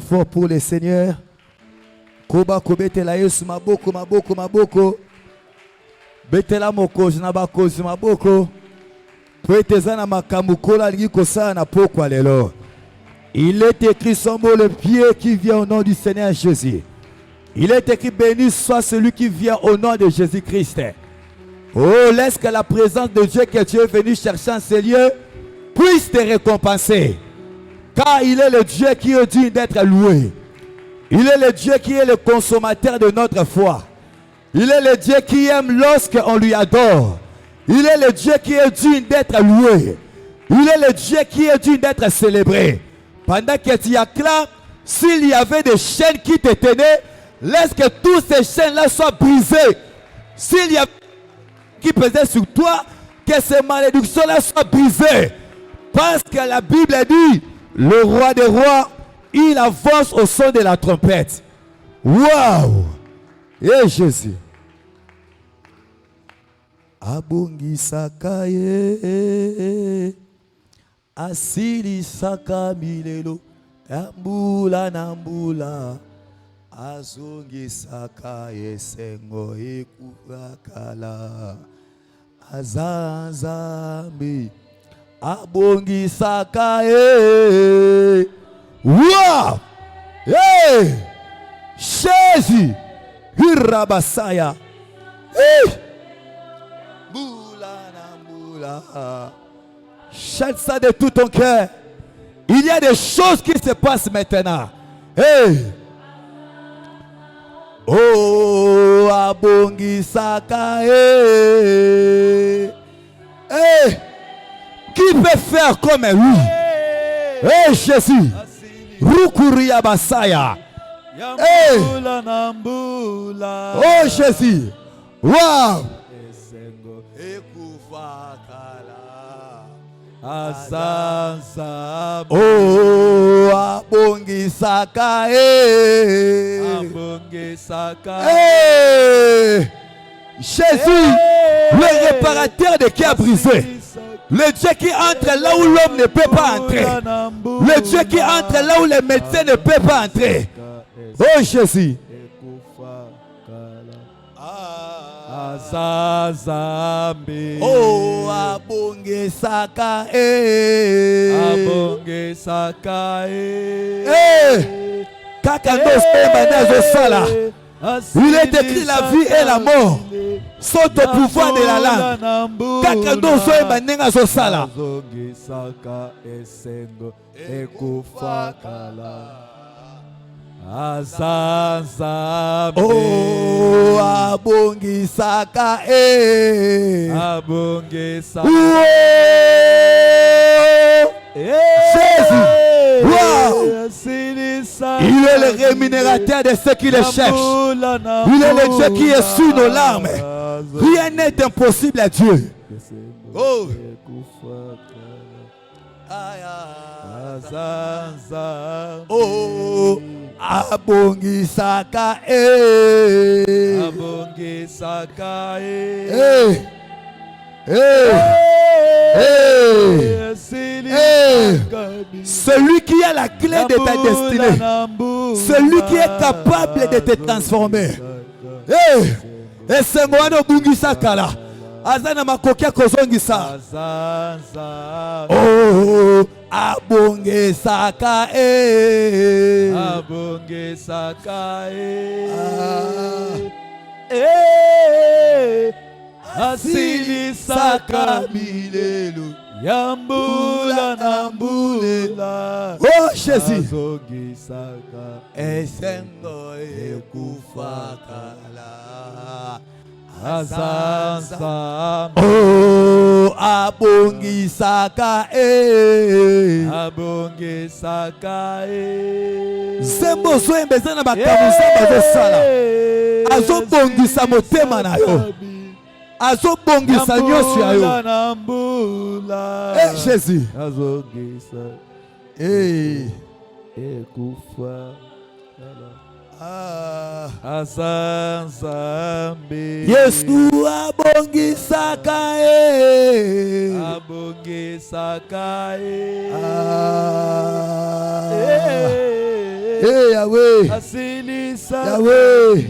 fort pour le Seigneur. Koba kobetela Yesu maboko maboko maboko. Betela mokozi na bakozi maboko. Poetezana makamukola liko sana pokwa lelo. Il est écrit son mot, le pied qui vient au nom du Seigneur Jésus. Il est écrit béni soit celui qui vient au nom de Jésus-Christ. Oh, laisse que la présence de Dieu que tu es venu chercher en ces lieux puisse te récompenser. Car il est le Dieu qui est digne d'être loué. Il est le Dieu qui est le consommateur de notre foi. Il est le Dieu qui aime lorsqu'on lui adore. Il est le Dieu qui est digne d'être loué. Il est le Dieu qui est digne d'être célébré. Pendant que tu acclames, s'il y avait des chaînes qui te tenaient, laisse que toutes ces chaînes-là soient brisées. S'il y a qui pesait sur toi, que ces malédictions-là soient brisées. Parce que la Bible dit, le roi des rois, il avance au son de la trompette. Waouh! Et Jésus. Abungi sakaye, asili saka milelo, ambula nambula, azungi sakaye sengo ekukakala, azanzambi, abungi sakaye. Wow! Hey! Jésus! Hirabasaya! Hey! Chante ça de tout ton cœur. Il y a des choses qui se passent maintenant. Hey! Oh, abongi sakae. Hey! Qui peut faire comme lui? Hey, Jésus! Rukuria Basaya. Hey! Oh, Jésus! Wow! Oh, abongi sakae. Hey! Jésus, le réparateur de qui a brisé. Le Dieu qui entre là où l'homme ne peut pas entrer. Le Dieu qui entre là où les médecins ne peuvent pas entrer. Oh Jésus. Oh, abonge sakae. Abonge sakae. Eh, kakando semanazo sala. Il est écrit la vie et la mort sont au pouvoir de la langue. Kakando semanazo zo sala. Abonge saka esengo ekufakala. Azazambe. Oh, abongi sakae. Abonge saka. Jésus. Wow. Il est le rémunérateur de ceux qui le cherchent. Il est le Dieu qui est sur nos larmes. Rien n'est impossible à Dieu. Oh. Oh. Abongi sakae. Abonge sakae. Hey. Hey. Hey. Hey. Celui qui a la clé de ta destinée. Celui qui est capable de te transformer. Hey. Et c'est moi no bungi sakala. Azana makokia kozongisa. Oh, abonge sakae. Abonge sakae. Asili saka milelo. Yambula nambula. Oh Jésus. Azongi saka. Esengo ekufakala. Azanza. Oh, abongi sakae. Abonge sakae. Zembo zoembeza na bakamusa bazosala. Azobongisa motema na yo. Azobongisa nyonso ya yo. Eh Jésus. Azongisa. Eh. Ekufa. Azanzambe. Yesu abongisa kae. Abongisa kae. Eh Yahweh. asilisa Yahweh.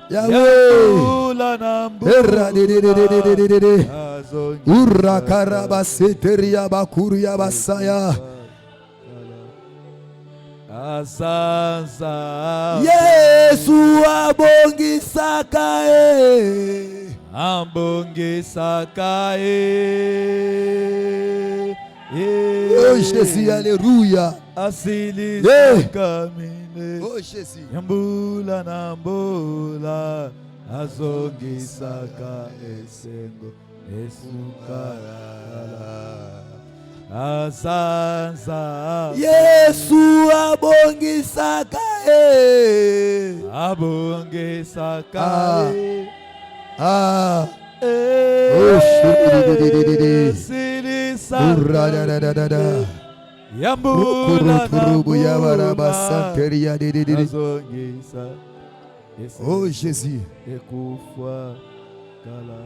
Yahweh. Yambula na Erra de de de de de de de de. azongisa Urra karaba seteria bakuria basaya. asanza Yesu abongisaka ambongisaka Oh Jésus, alléluia. asilisa mine Oh Jésus. yambula na mbula azongisaka esengo esukala asanza Yesu abongisaka abongisaka Ah. Oh shit. silisa Urra da da da da da. yambula na Turubu ya baraba mbula santeria de de de de. azongisa Oh Jésus. ekufa kala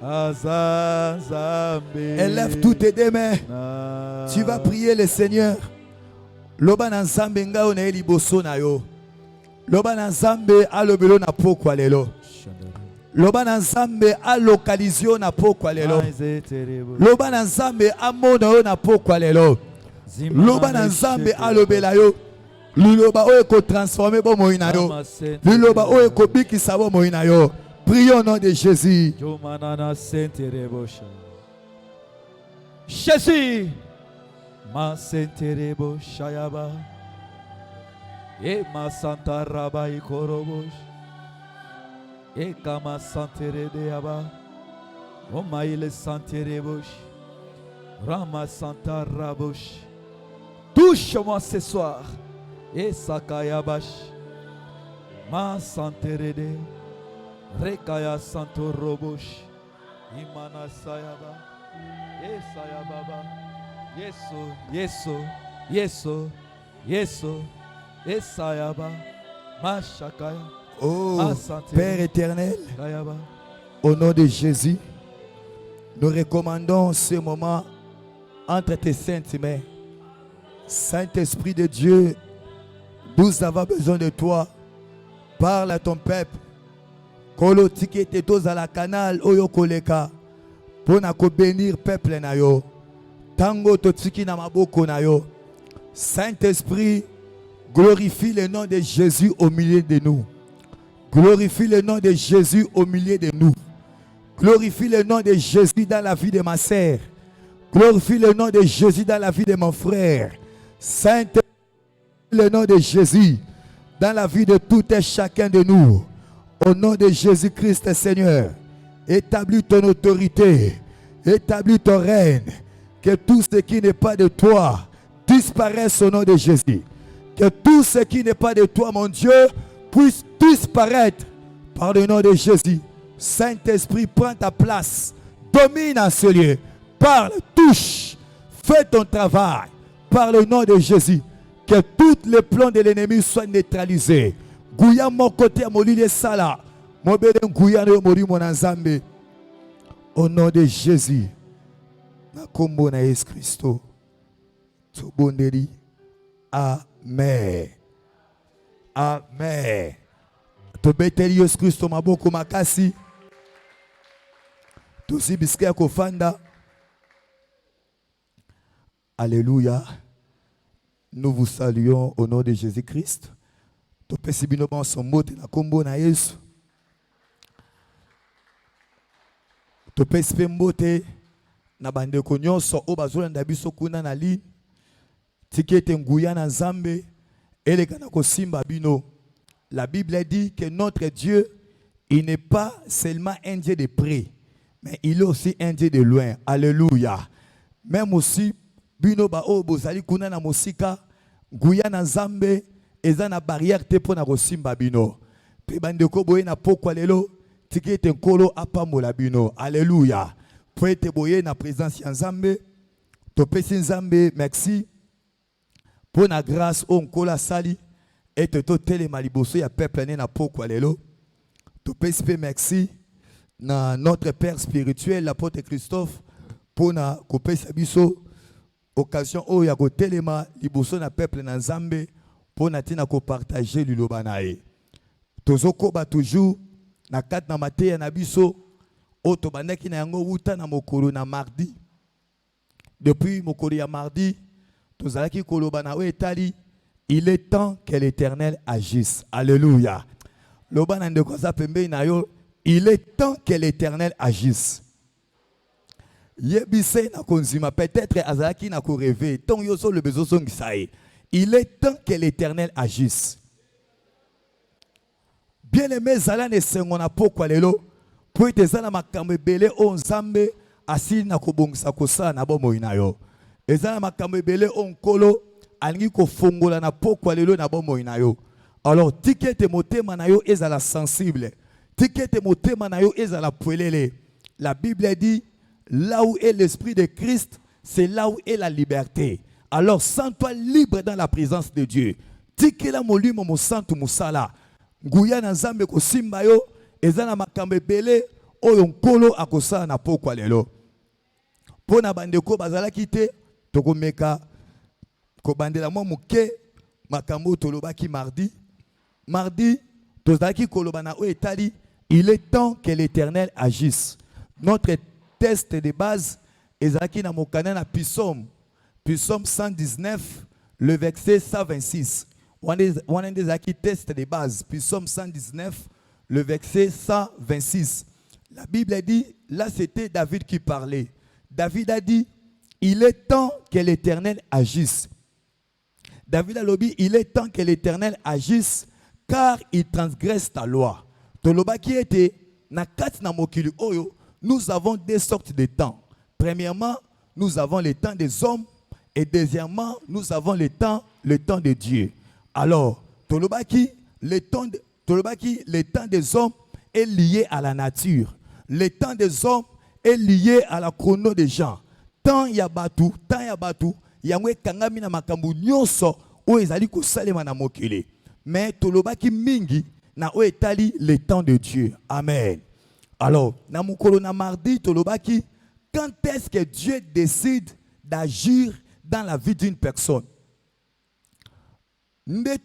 azanzambe Élève toutes tes mains. Tu vas prier le Seigneur. Loba na nzambe ngao na liboso na yo. Loba na nzambe alobelo na pokwa lelo. Loba na nzambe alokalizio na pokwa lelo. Loba na nzambe amona yo na pokwa lelo. Loba na nzambe alobela yo. Liloba oyo ko transformer bo moina yo. Liloba oyo ko bikisa bo moina yo. Prions au nom de Jésus. Jésus, ma senterebo shayaba, e ma santa raba ikorobosh, e kama santere deaba, o maile santerebosh, rama santa rabosh. Touche-moi ce soir, et sakayabash, ma santere de. Rekaya santo robosh, imana sayaba, esayababa, yeso, yeso, yeso, yeso, esayaba, mashakaya, Oh asante, Père éternel, kayaba. au nom de Jésus, nous recommandons ce moment entre tes saintes mains. Saint-Esprit de Dieu, nous avons besoin de toi. Parle à ton peuple. Kolo tikete toza la canal oyo koleka pona ko bénir peuple na yo. Tango to tiki na maboko na yo. Saint-Esprit, glorifie le nom de Jésus au milieu de nous. Glorifie le nom de Jésus au milieu de nous. Glorifie le nom de Jésus dans la vie de ma sœur. Glorifie le nom de Jésus dans la vie de mon frère. Saint-Esprit, le nom de Jésus dans la vie de tout et chacun de nous. Au nom de Jésus-Christ, Seigneur, établis ton autorité, établis ton règne, que tout ce qui n'est pas de toi disparaisse au nom de Jésus. Que tout ce qui n'est pas de toi, mon Dieu, puisse disparaître par le nom de Jésus. Saint-Esprit, prends ta place, domine en ce lieu, parle, touche, fais ton travail par le nom de Jésus. Que tous les plans de l'ennemi soient neutralisés. Gouya mon côté à molile sala. Mon bédé gouya no mori mon nzambe. Au nom de Jésus. Na kombo na Yesu Christo. Tobondeli. Amen. Amen. Tobeteli Yesu Christo maboko makasi. Tosi biskia kofanda. Alléluia. Nous vous saluons au nom de Jésus-Christ. Topesi bino ba son mote na kombo na Yesu. Topesi pe mbote na bandeko nyonso o bazolanda biso kuna na ligne. Tikete nguya na Nzambe eleka na kosimba bino. La Bible dit que notre Dieu, il n'est pas seulement un Dieu de près, mais il est aussi un Dieu de loin. Alléluia. Même aussi bino ba o bozali kuna na mosika nguya na Nzambe eza na barrière te pona kosimba bino. Pe bandeko boye na pokwa lelo tikete nkolo apambola bino. Alléluia. Po ete boye na présence ya Nzambe. Topesi Nzambe merci pour la grâce o nkolo sali ete to telema liboso ya peuple ne na pokwa lelo. Topesi pe merci na notre père spirituel l'apôtre Christophe pour na kopesa biso occasion o ya kotelema liboso na peuple na Nzambe pour natina ko partager liloba na ye. Tozoko ba toujours na kat na mateya na biso o to bandaki na yango wuta na mokolo na mardi. Depuis mokolo ya mardi, tozalaki koloba na o etali, il est temps que l'Éternel agisse. Alléluia. Loba na ndeko za pembe na yo, il est temps que l'Éternel agisse. Yebise na konzima peut-être azalaki na ko rêver, ton yo so le bezo so ngisaye. Il est temps que l'Éternel agisse. Bien-aimé zala ne sengona pokwa lelo, po ete zala makambo ebele o nzambe asili na kobongisa kosala na bomoi na yo. Ezala makambo ebele o nkolo alingi kofongola na pokwa lelo na bomoi na yo. Alors tikete motema na yo ezala sensible. Tikete motema na yo ezala pwelele. La Bible dit, là où est l'esprit de Christ, c'est là où est la liberté. Alors sens-toi libre dans la présence de Dieu. Tikela molimo mo santu musala. Nguya na nzambe ko simba yo ezana makambe bele oyo nkolo akosala na pokwa lelo. Pona bandeko bazala kite tokomeka ko bandela mo muke makambo tolobaki mardi. Mardi tozalaki koloba na o etali, il est temps que l'Éternel agisse. Notre test de base ezalaki na mokana na Psaume 119 le verset 126. On a des test de base. Psaume 119, le verset 126. La Bible dit, là c'était David qui parlait. David a dit, il est temps que l'Éternel agisse. David a dit, il est temps que l'Éternel agisse, car il transgresse ta loi. Toloba qui était, na kat na mokili oyo, nous avons deux sortes de temps. Premièrement, nous avons le temps des hommes, et deuxièmement, nous avons le temps de Dieu. Alors, le temps des hommes est lié à la nature. Le temps des hommes est lié à la chrono des gens. Tant ya batu, yangwe kangami na makambu nyonso o ezali ko salema na mokili. Mais tolobaki mingi na o etali le temps de Dieu. Amen. Alors, na mukolo na mardi tolobaki, quand est-ce que Dieu décide d'agir dans la vie d'une personne? Le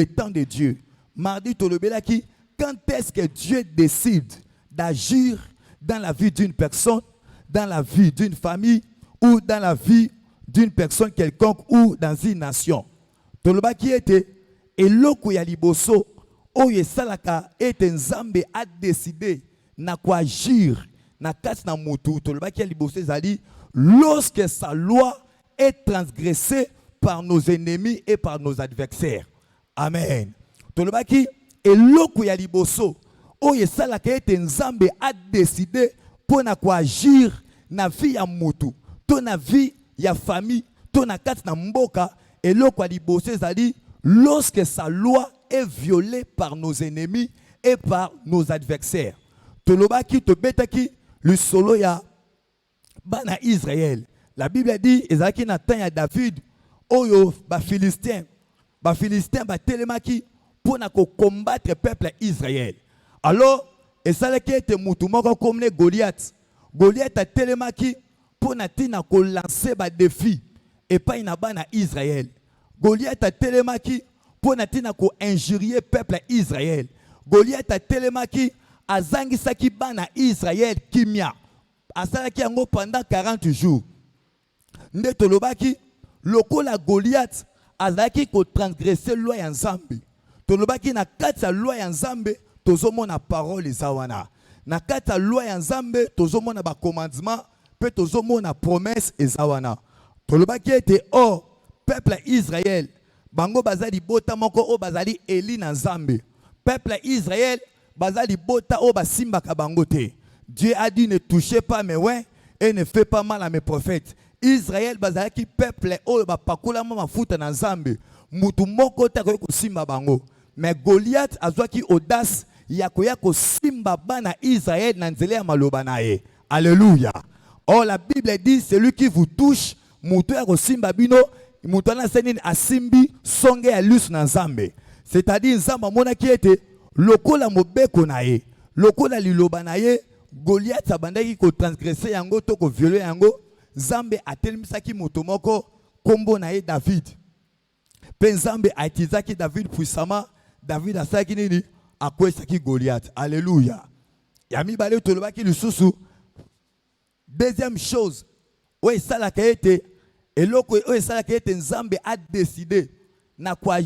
temps de Dieu. Mardi, quand est-ce que Dieu décide d'agir dans la vie d'une personne, dans la vie d'une famille, ou dans la vie d'une personne quelconque, ou dans une nation? Toloba qui était, et l'oko ya liboso, oye salaka et nzambe a décidé na quoi agir, na kas na mutu. Toloba qui ya liboso zali, lorsque sa loi est transgressée par nos ennemis et par nos adversaires. Amen. Tolobaki eloko ya liboso oye salaka ete nzambe a décidé pour na quoi agir na vie ya mutu, to na vie ya famille, to na kat na mboka, eloko ya liboso ezali lorsque sa loi est violée par nos ennemis et par nos adversaires. Tolobaki tobetaki le solo ya bana Israël. La Bible dit ezaki na temps ya David oyo ba Philistin ba telemaki pour na ko combattre peuple Israël. Alors esalaki ete mutu moko comme Goliath a telemaki pour na tina ko lancer ba défi et pas ina bana Israël. Goliath a telemaki pour na tina ko injurier peuple Israël. Goliath a telemaki azangisaki bana Israël kimia. Asalaki yango pendant 40 jours. Nde tolobaki lokola Goliath azaki ko transgresser loi ya Nzambe. Tolobaki na kati ya loi ya Nzambe tozomona parole ezawana. Na kati ya loi ya Nzambe tozomona ba commandement pe tozomona promesse ezawana. Tolobaki ete peuple Israël bango bazali bota moko o bazali eli na Nzambe. Peuple Israël bazali bota o basimba ka bango te. Dieu a dit ne touchez pas mes oins et ne fais pas mal à mes prophètes. Israël bazalaki peuple oyo bapakola mafuta na Nzambe mutu moko ta ko simba bango. Mais Goliath azwaki audace ya ko simba bana Israël na nzela ya maloba na ye. Alléluia. Oh, la Bible dit celui qui vous touche mutu ya ko simba bino mutu na senini asimbi songe ya lus na Nzambe. C'est-à-dire Nzamba mona ki ete lokola mobeko na ye, lokola liloba na ye, Goliath abandaki ko transgresser yango to ko violer yango. Nzambe atelemisaki moto moko kombo na ye David. Pe Nzambe aitizaki David puissamment, David asalaki nini? Akwesaki Goliath. Alléluia. Yami bale tolobaki lisusu. Deuxième chose, oui, ça la été, et l'autre, oui, ça la été, Nzambe a décidé na quoi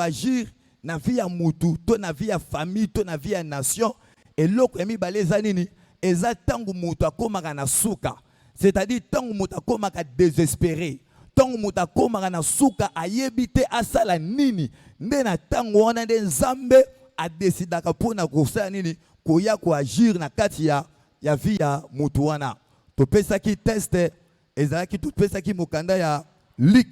agir, na vie à mutu, to na vie à famille, to na vie à nation, et l'autre, yami bale zanini, et ça tangu mutu akomaka na suka, c'est-à-dire tangu mutu akomaka désespéré, tangu mutu akomaka na suka ayebite asala nini, nde na tangu wana nde Nzambe a décidé kapona kosala nini, koya ko agir na kati ya vie ya mutu wana. To pesa ki test ezalaki to pesa ki mukanda ya Luc.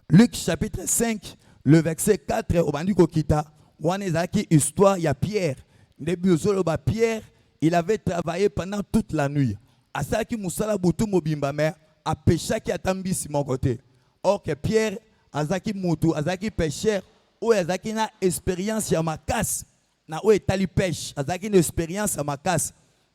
Luc chapitre 5 le verset 4 obandi ko kita wana ezalaki histoire ya Pierre. Début ba Pierre, il avait travaillé pendant toute la nuit. Asaki musala butu mobimba mais a péché qui atambisi mon côté. Or que Pierre azaki mutu azaki pécheur ou azaki na expérience ya makas na o etali pêche azaki une expérience ya makas.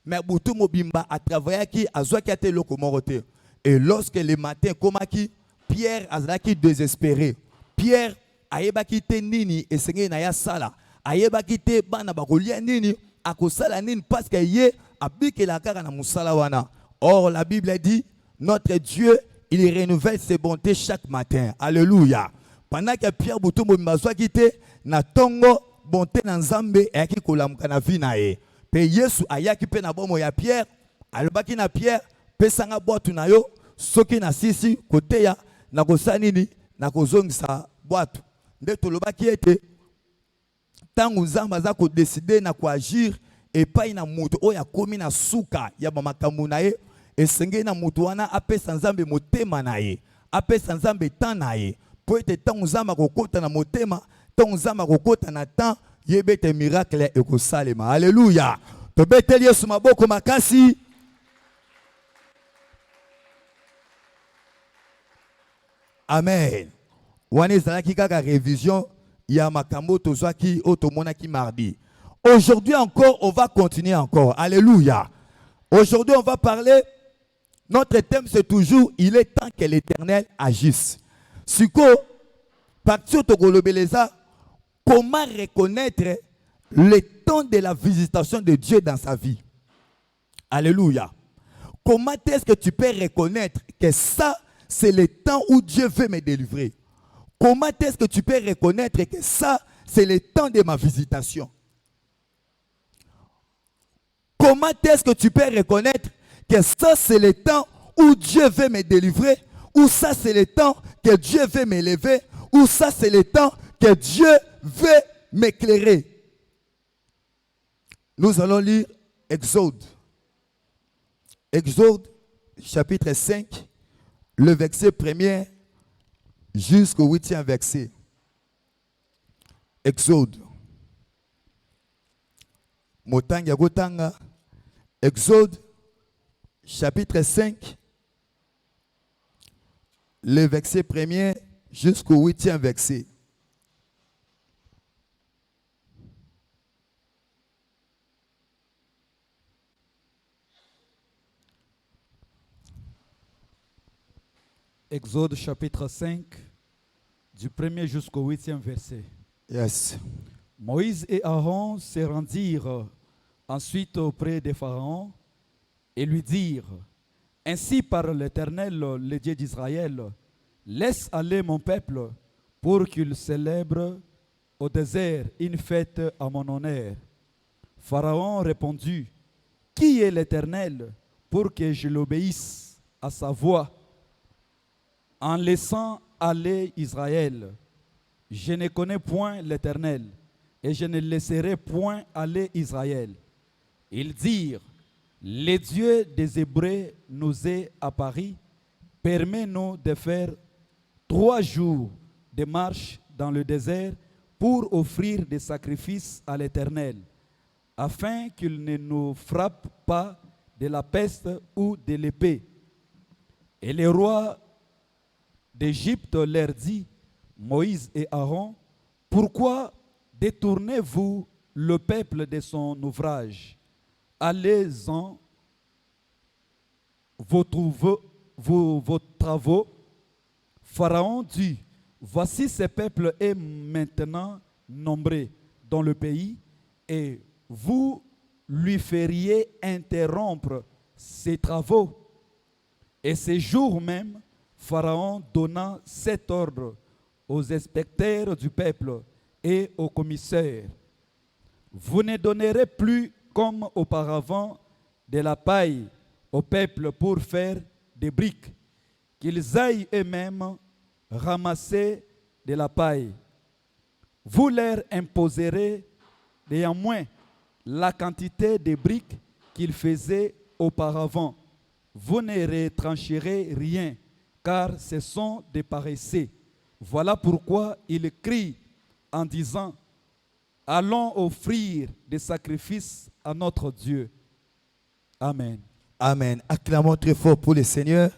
Mais Boutou Mobimba a travaillé qui a joué qui a été le comoroté. Et lorsque le matin, comme qui Pierre a été désespéré. Pierre a quitté Nini et Seigneur Naya Sala. A quitté Bana Bakolia Nini a Kosala Nini parce qu'il y a biqué la cara na Moussalawana. Or la Bible dit notre Dieu il renouvelle ses bontés chaque matin. Alléluia. Pendant que Pierre Boutou Mobimba a quitté na Tongo bonté na Nzambe et qui kolamka na vie na e. Pe Yesu ayaki pe na bomo ya Pierre, alobaki na Pierre, pesanga boatu na yo, soki na sisi kote ya na kosanini na kozongisa boatu. Nde tolobaki ete tangu Nzambe aza ko décider na ko agir epai na mutu oya komi na suka ya makambo na ye, esenge na mutu wana apesa Nzambe motema na ye, apesa Nzambe temps na ye. Po ete tangu Nzambe akokota na motema, tangu Nzambe akokota na temps yebete miracle ekosalema. Alléluia. Tobeteli Yesu maboko makasi. Amen. Wane zalaki kaka révision ya makambo tozwaki otomonaki mardi. Aujourd'hui encore on va continuer encore. Alléluia. Aujourd'hui on va parler, notre thème c'est toujours il est temps que l'Éternel agisse. Siko parti otogolobeleza. Comment reconnaître le temps de la visitation de Dieu dans sa vie? Alléluia. Comment est-ce que tu peux reconnaître que ça, c'est le temps où Dieu veut me délivrer? Comment est-ce que tu peux reconnaître que ça, c'est le temps de ma visitation? Comment est-ce que tu peux reconnaître que ça, c'est le temps où Dieu veut me délivrer? Ou ça, c'est le temps que Dieu veut m'élever? Ou ça, c'est le temps que Dieu veut m'éclairer? Nous allons lire Exode. Exode, chapitre 5, le verset 1er jusqu'au 8e verset. Exode. Motanga Gotanga. Exode, chapitre 5, le verset 1er jusqu'au 8e verset. Exode chapitre 5, du 1er jusqu'au 8e verset. Yes. Moïse et Aaron se rendirent ensuite auprès de Pharaon et lui dirent: Ainsi parle l'Éternel, le Dieu d'Israël, laisse aller mon peuple pour qu'il célèbre au désert une fête à mon honneur. Pharaon répondit: Qui est l'Éternel pour que je l'obéisse à sa voix en laissant aller Israël? Je ne connais point l'Éternel, et je ne laisserai point aller Israël. Ils dirent: Le Dieu des Hébreux nous est apparu, permets-nous de faire 3 jours de marche dans le désert pour offrir des sacrifices à l'Éternel, afin qu'il ne nous frappe pas de la peste ou de l'épée. Et le roi d'Égypte leur dit: Moïse et Aaron, pourquoi détournez-vous le peuple de son ouvrage? Allez-en vos travaux. Pharaon dit: voici ce peuple est maintenant nombré dans le pays, et vous lui feriez interrompre ses travaux. Et ce jour même, Pharaon donna cet ordre aux inspecteurs du peuple et aux commissaires. Vous ne donnerez plus comme auparavant de la paille au peuple pour faire des briques, qu'ils aillent eux-mêmes ramasser de la paille. Vous leur imposerez néanmoins la quantité de briques qu'ils faisaient auparavant. Vous ne retrancherez rien, car ce sont des paresseux. Voilà pourquoi il crie en disant, allons offrir des sacrifices à notre Dieu. Amen. Amen. Acclamons très fort pour le Seigneur.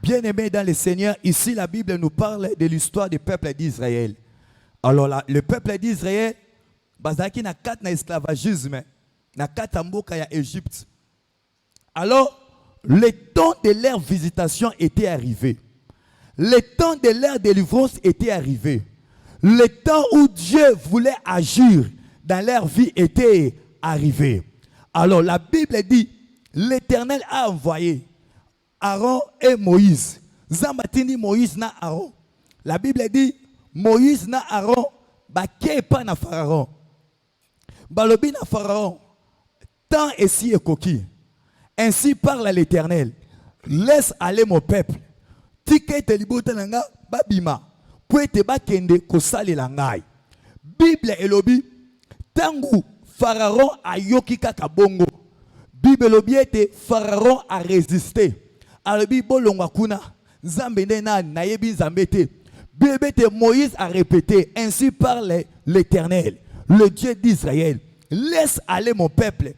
Bien-aimés dans le Seigneur, ici la Bible nous parle de l'histoire du peuple d'Israël. Alors là, le peuple d'Israël, bazaki na kat na esclavagisme, na kat mboka ya Égypte. Alors, le temps de leur visitation était arrivé. Le temps de leur délivrance était arrivé. Le temps où Dieu voulait agir dans leur vie était arrivé. Alors la Bible dit, l'Éternel a envoyé Aaron et Moïse. Zambatini Moïse na Aaron. La Bible dit, Moïse na Aaron, baké pas na Pharaon. Balobi na Pharaon, tant et si et coquille. Ainsi parle l'Éternel, laisse aller mon peuple. Tike te libota nanga babima. Pour te bakende kosali langai. Bible elobi, tangu Pharaon a yoki kaka bongo. Bible elobi ete Pharaon a résisté. Alobi bolongwa kuna, nzambe na nayebi nzambe te. Bible ete Moïse a répété, ainsi parle l'Éternel, le Dieu d'Israël. Laisse aller mon peuple.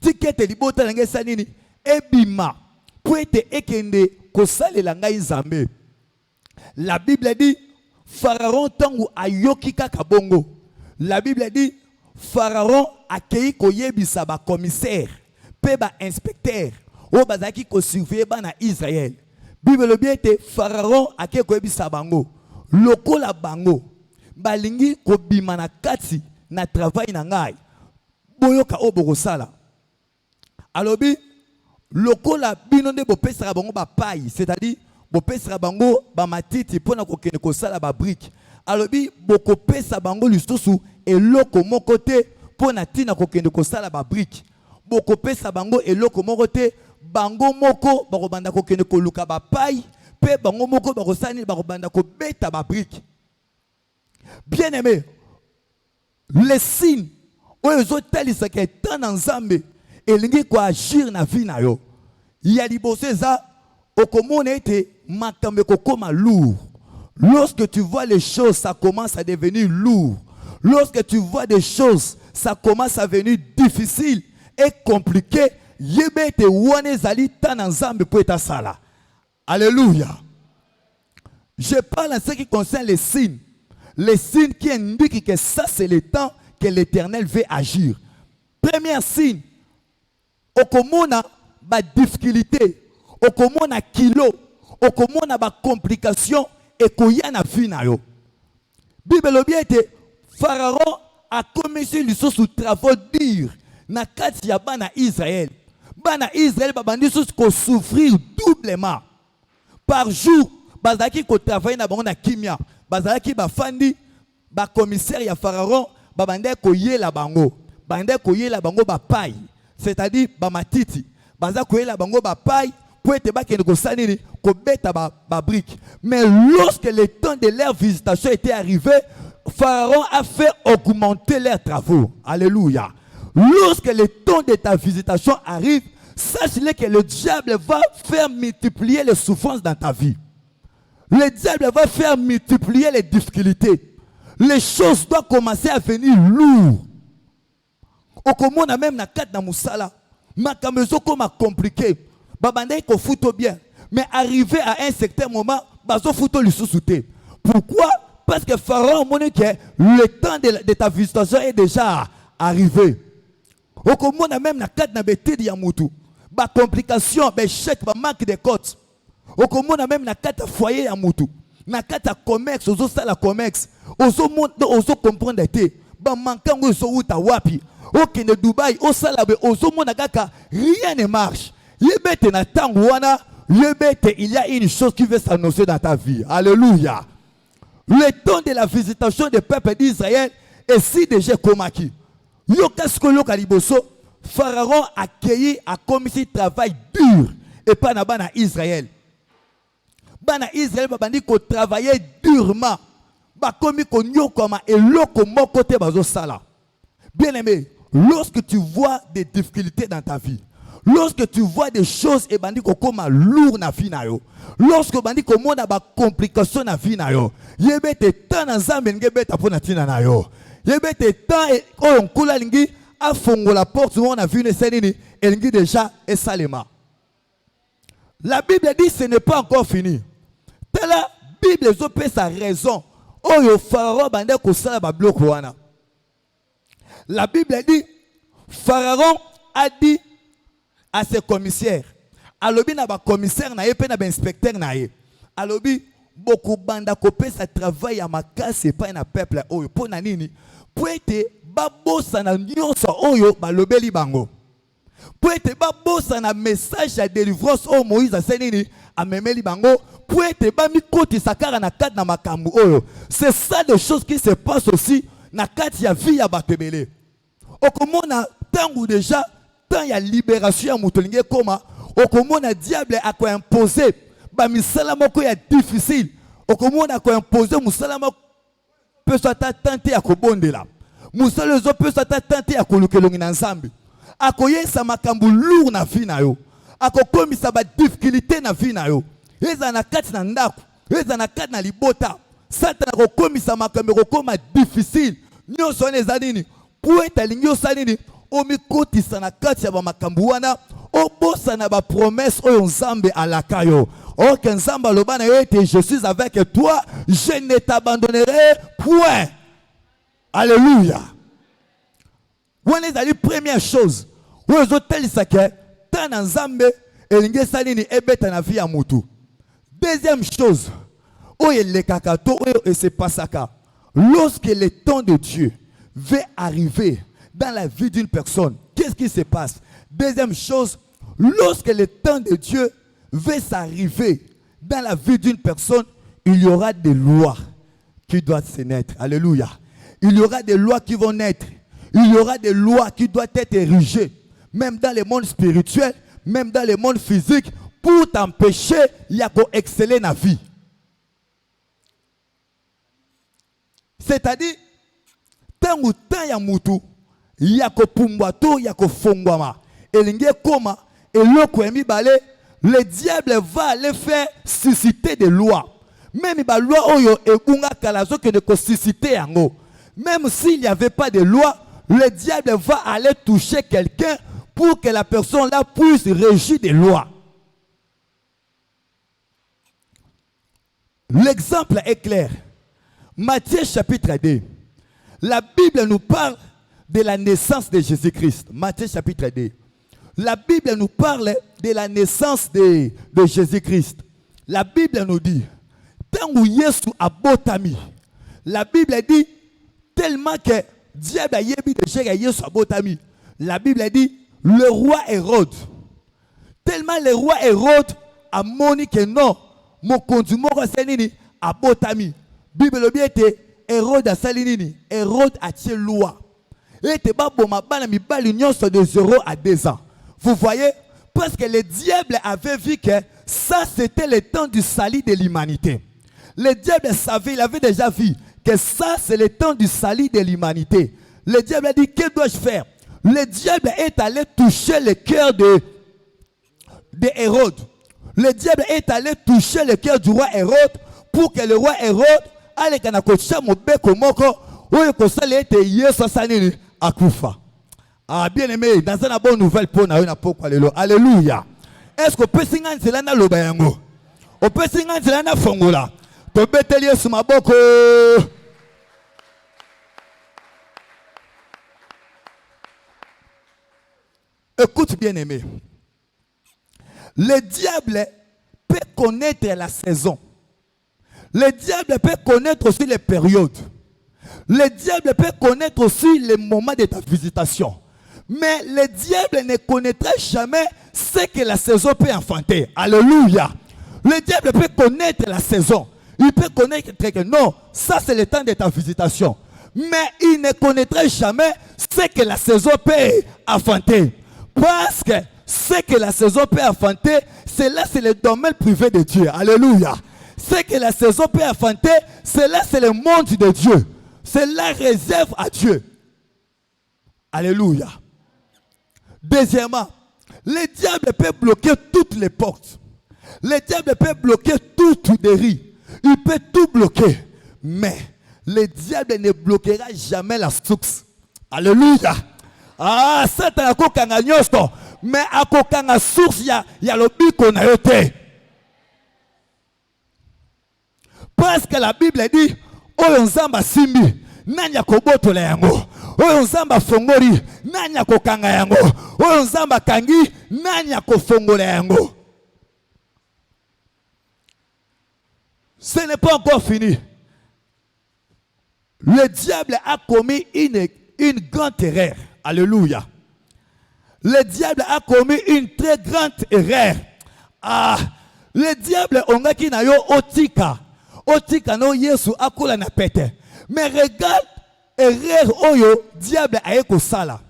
Tike te libota nanga sanini. Ebima, pour te ekende kosali langai nzambe. La Bible dit, Pharaon tangu ayoki kaka bongo. La Bible dit, Pharaon akei koyebisa ba commissaire, pe ba inspecteur, o bazaki ko surveiller ba na Israël. Bible bien te Pharaon akei koyebisa bango, lokola bango, balingi ko bima na kati na travail na ngai. Boyoka oboko sala. Alobi lokola bino nde bopesaka bango ba paille, c'est-à-dire bopesaka bango ba matiti pona kokende kosala ba brique. Alobi bokopesa bango lisusu eloko moko te pona tina kokende kosala ba brique. Bokopesa bango eloko moko te bango moko bakobanda kokende koluka ba paille pe bango moko bakosani bakobanda kobeta ba brique. Bien aimé, les signes oyo ezotalisa ke tana nzambe elingi ko agir na vie na yo. Ya liboso eza okomona ete makambe kokoma lourd. Lorsque tu vois les choses, ça commence à devenir lourd. Lorsque tu vois des choses, ça commence à devenir difficile et compliqué. Yebe te wane zali tana nzambe po eta sala. Alléluia. Je parle en ce qui concerne les signes. Les signes qui indiquent que ça c'est le temps que l'Éternel veut agir. Premier signe, okomona ba difficulté, okomona kilo, okomona ba complication et koyana fina yo. Bible bien était Pharaon a commis les travaux durs na kati ya bana Israël. Bana Israël babandi sous ko souffrir doublement. Par jour, bazaki ko travailler na bango na kimia. Bazaki ba fandi ba commissaire ya Pharaon babande ko yela bango. Bande ko yela bango ba paille. C'est-à-dire ba matiti. Baza ko yela bango ba paille pour être bakene ko sanini ko beta ba brique. Mais lorsque le temps de leur visitation était arrivé, Pharaon a fait augmenter leurs travaux. Alléluia. Lorsque le temps de ta visitation arrive, sache-le que le diable va faire multiplier les souffrances dans ta vie. Le diable va faire multiplier les difficultés. Les choses doivent commencer à venir lourdes. Okomona même na kat na musala, makamezo comme compliqué. Babandai ko futo bien, mais arrivé à un certain moment, bazo futo lisusuté. Pourquoi? Parce que Pharaon montre que le temps de ta visitation est déjà arrivé. Okomona même na kat na betidi ya mutu, ba complication, ba chèque, ba manque de côtes. okomona même na kata foyer ya mutu na kata commerce ozo sala commerce ozo comprendre te ba mankango ozo uta wapi okende Dubaï osala be ozo mona kaka rien ne marche yebete na tango wana yebete il y a une chose qui veut s'annoncer dans ta vie. Alléluia. Le temps de la visitation des peuples d'Israël est si déjà comaki. Yo kasko yo kaliboso Pharaon accueilli a commis un travail dur et pas na bana Israël. Bana Israël babandi ko travailler durement. Ba komi ko nyokoma et loko moko te bazo sala. Bien-aimé, lorsque tu vois des difficultés dans ta vie, lorsque tu vois des choses et bandi ko koma lourd na vie na yo, lorsque bandi ko mona ba complication na vie na yo, yebete tan na nzambe ngebeta pona tina na yo. Yebete tan e on kula lingi a fongo la porte on a vu ne senini elingi déjà et salema. La Bible dit ce n'est pas encore fini. La Bible zopé sa raison. Oh yo Pharaon bande ko sala ba bloc wana. La Bible dit Pharaon a dit à ses commissaires, alobi na ba commissaire na ye pe na ba inspecteur na ye. Alobi beaucoup banda kopé sa travail à makasi pa na peuple oyo pona nini? Po ete ba bossa na nyonso oyo ba lobeli bango. Po ete ba bossa na message ya délivrance o Moïse a senini amemeli bango. Po ete ba mikoti sakara na kat na makambu oyo. C'est ça des choses qui se passent aussi na kat ya vie ya batebele. Okomona tangu déjà tant il y a libération ya mutolinge koma okomona diable a ko imposer ba misala moko ya difficile okomona ko imposer musala moko peut soit tenté à kobondela musala zo peut soit tenté à kolukelongi na nzambe akoyesa makambu lourd na vie na yo akokomisa ba difficulté na vie na yo eza na kati na ndako eza na kati na libota Satan akokomisa makambu kokoma difficile nyonso eza nini po etalingi osalini omikotisa na kati ya bamakambu wana obosa na ba promesse oyo nzambe alaka yo oke nzambe aloba na yo ete je suis avec toi je ne t'abandonnerai point. Alléluia. Wana ezali première chose oyo ezotalisa ke ta na nzambe elingi esalini ebeta na vie ya mutu. Deuxième chose oyo elekaka to oyo esepasaka lorsque le temps de Dieu veut arriver dans la vie d'une personne, qu'est-ce qui se passe? Deuxième chose, lorsque le temps de Dieu veut s'arriver dans la vie d'une personne, il y aura des lois qui doivent se naître. Alléluia. Il y aura des lois qui vont naître. Il y aura des lois qui doivent être érigées, même dans le monde spirituel, même dans le monde physique, pour t'empêcher d'exceller dans la vie. C'est-à-dire, tant ou tant ya mutu, yako pumbwato, yako fongwama. Elinge koma, eloko emi bale, le diable va aller faire susciter des lois. Même la loi oyo ebunga kalazo que ne ko susciter yango. Même s'il n'y avait pas de loi, le diable va aller toucher quelqu'un pour que la personne là puisse régir des lois. L'exemple est clair. Matthieu chapitre 2. La Bible nous parle de la naissance de Jésus-Christ. Matthieu chapitre 2. La Bible nous parle de la naissance de Jésus-Christ. La Bible nous dit, tant Yesu a botami, la Bible dit, tellement que diable a yebi déjà Yesu a botami. La Bible dit, le roi Hérode, tellement le roi Hérode a moni que non, mon conduit senini a botami. Bible bien était Hérode a salinini, Hérode a tiré loi. Et te ba boma bana mi ba l'union de 0 à 2 ans. Vous voyez, parce que le diable avait vu que ça c'était le temps du salut de l'humanité. Le diable savait, il avait déjà vu que ça c'est le temps du salut de l'humanité. Le diable a dit, que dois-je faire? Le diable est allé toucher le cœur de Hérode. Le diable est allé toucher le cœur du roi Hérode pour que le roi Hérode allait kanakocha mobeko moko oyo kosala ete Yesu sanini akufa. Ah bien aimé, dans une bonne nouvelle pour na poko lelo. Alléluia. Est-ce que peut singa nzela na loba yango? O peut singa nzela na fongola. To beteli Yesu maboko. Écoute bien aimé. Le diable peut connaître la saison. Le diable peut connaître aussi les périodes. Le diable peut connaître aussi les moments de ta visitation. Mais le diable ne connaîtra jamais ce que la saison peut enfanter. Alléluia. Le diable peut connaître la saison. Il peut connaître que non, ça c'est le temps de ta visitation. Mais il ne connaîtra jamais ce que la saison peut enfanter. Parce que ce que la saison peut enfanter, c'est le domaine privé de Dieu. Alléluia. Ce que la saison peut enfanter, c'est le monde de Dieu. C'est la réserve à Dieu. Alléluia. Deuxièmement, le diable peut bloquer toutes les portes. Le diable peut bloquer toute dérive. Il peut tout bloquer. Mais le diable ne bloquera jamais la source. Alléluia. Ah, Satan a kokanga nyosto. Mais a kokanga source ya le biko na yote. Parce que la Bible dit, oyo nzamba simbi, nanya kobotola yango. Oyo nzamba fongori, nanya kokanga yango. Oyo nzamba kangi, nanya kofongola yango. Ce n'est pas encore fini. Le diable a commis une grande erreur. Alléluia. Le diable a commis une très grande erreur. Ah, le diable on a qui na yo otika. Otika no Yesu akola na pete. Mais regarde erreur oyo diable a eko sala.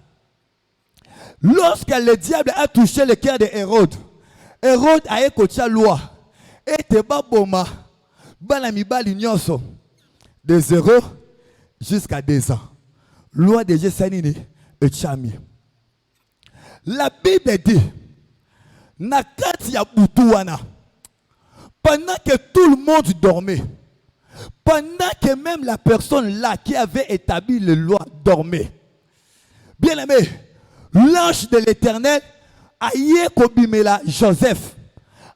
Lorsque le diable a touché le cœur de Hérode, Hérode a eko tia loi. Et te baboma bana mibali nyonso de 0 jusqu'à 2 ans. Loi de Jésanini et Chami. La Bible dit, Nakati ya butuana, pendant que tout le monde dormait, pendant que même la personne là qui avait établi les lois dormait, bien aimé, l'ange de l'Éternel a yé kobimela Joseph.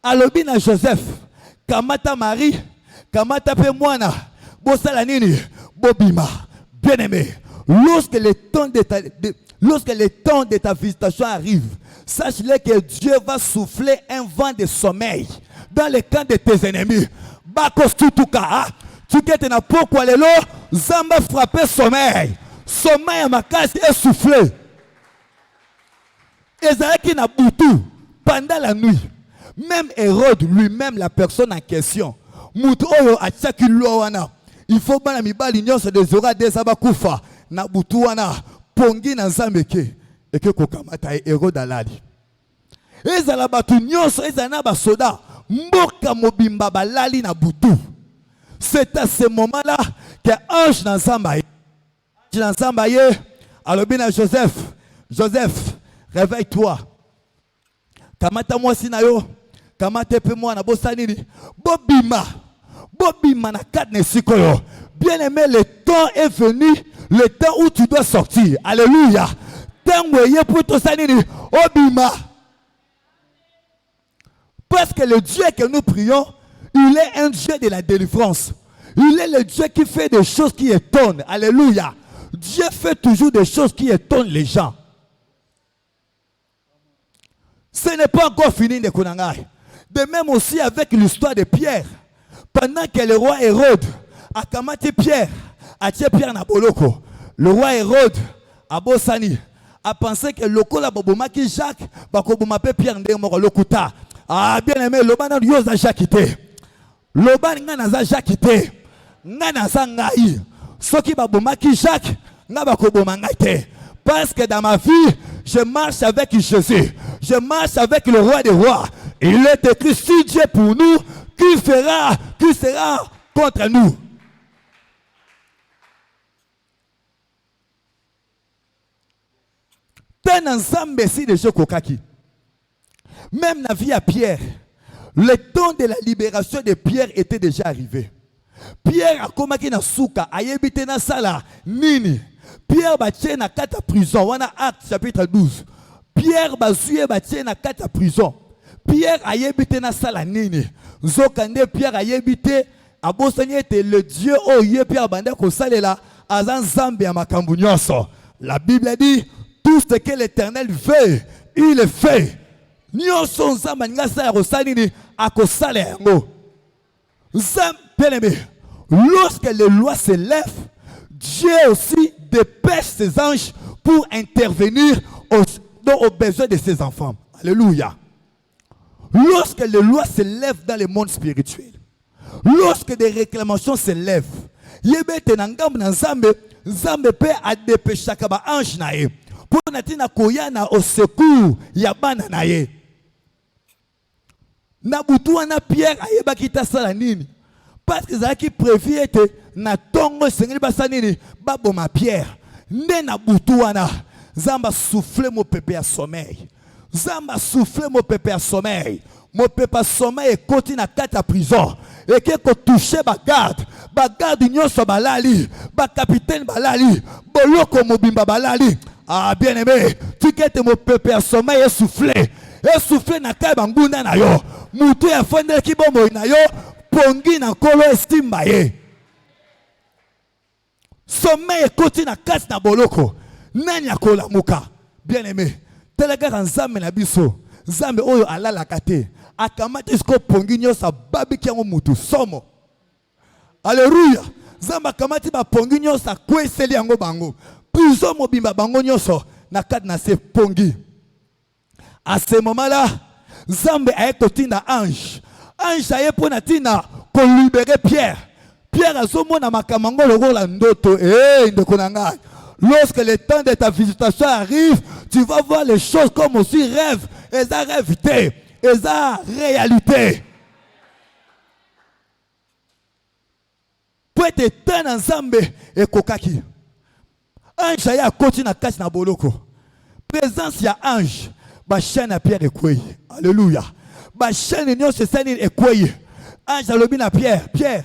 Alobina Joseph, kamata Marie, kamata pe mwana, bosala nini, bobima. Bien aimé, lorsque le temps de ta visitation arrive, sache-le que Dieu va souffler un vent de sommeil dans le camp de tes ennemis. Bakostutuka, tu quittes na pourquoi lelo, Zamba frapper sommeil. Sommeil à ma case est soufflé. Ezaki na boutou pendant la nuit. Même Hérode lui-même, la personne en question, Mouto oyo achaki loana. Il faut bana mibali nyonso de zora des abakufa na boutou wana pongi na nzambeke eke kokamata Hérode alali. Ezala batu nyonso ezana ba soda mboka mobimba balali na boutou. C'est à ce moment-là que ange na nzambaye. Ange na nzambaye alobina Joseph, Joseph, réveille-toi. Kamata mwasi na yo, kamata pe mwana bosanini, bobima. Bobima na katne sikoyo. Bien-aimé, le temps est venu, le temps où tu dois sortir. Alléluia. Tangoye pour to sanini, obima. Parce que le Dieu que nous prions, il est un Dieu de la délivrance. Il est le Dieu qui fait des choses qui étonnent. Alléluia. Dieu fait toujours des choses qui étonnent les gens. Ce n'est pas encore fini de Konangai. De même aussi avec l'histoire de Pierre. Pendant que le roi Hérode a kamati Pierre, a tiré Pierre na boloko, le roi Hérode a Bosani a pensé que le kola babomaki Jacques bakoboma pe Pierre ndemo lokuta. Ah bien aimé, le ban yoza Jacques ité. Le ban ngana za Jacques ité. Ngana za ngai. Soki babomaki Jacques nga bakoboma ngai té. Parce que dans ma vie, je marche avec Jésus. Je marche avec le roi des rois. Il est écrit, si Dieu pour nous, qui sera contre nous? Ten ensemble ici de Jokokaki. Même la vie à Pierre, le temps de la libération de Pierre était déjà arrivé. Pierre a komaki na souka, a yebite na sala, nini. Pierre batie na kata prison, wana Acte chapitre 12. Pierre bazuye batie na kata prison. Pierre a yebite na sala nini. Zokande Pierre a yebite abosani ete le Dieu oye Pierre banda ko salela azan zambe ya makambu nyonso. La Bible dit tout ce que l'Éternel veut, il le fait. Nyonso nzamba nga sala ko salini akosala yango. Bien aimé, lorsque les lois se lèvent, Dieu aussi dépêche ses anges pour intervenir aux besoins de ses enfants. Alléluia. Lorsque les lois se lèvent dans le monde spirituel, lorsque des réclamations se lèvent, yebete na ngambo na Nzambe pe a dépêché ba ange na ye pour natina koyana au secours ya bana na ye. Na butu wana Pierre ayebaki ta sala nini parce que zaki prévu était na tongo sengeli basa nini baboma Pierre. Nde na butu wana Zamba souffle mon pépé à sommeil. Zamba souffle mon pépé à sommeil. Mon pépé à sommeil et continue à 4 prison. Et que touché bagarde nyonso balali, ba capitaine balali, boloko mobimba balali. Ah bien aimé, tu quittes mon pépé à sommeil et souffler na kai bangunda na yo. Mutu ya fondel ki bomo na yo, pongi na kolo estime ye. Sommeil continue à 4 na boloko. Nani akola muka. Bien aimé, telega Nzambe na biso. Nzambe oyo alala kate. Akamati isko pongi nyosa babi kiango mutu somo. Alléluia. Zamba kamati ba pongi nyosa kweseli yango bango. Prison mobimba bango nyoso na kat na se pongi. À ce moment-là, Nzambe a kotinda ange. Ange a pona tina ko libérer Pierre. Pierre a somo na makamango lokola ndoto. Ndeko na ngai. Lorsque le temps de ta visitation arrive, tu vas voir les choses comme aussi rêve. Et ça rêveté. Et ça réalité. Pour être un ensemble et kokaki. Ange ya koti na kasi na boloko. Présence ya ange. Ba chaîne à Pierre et quoi. Alléluia. Ba chaîne nyo se sani et quoi. Ange alobi na Pierre. Pierre.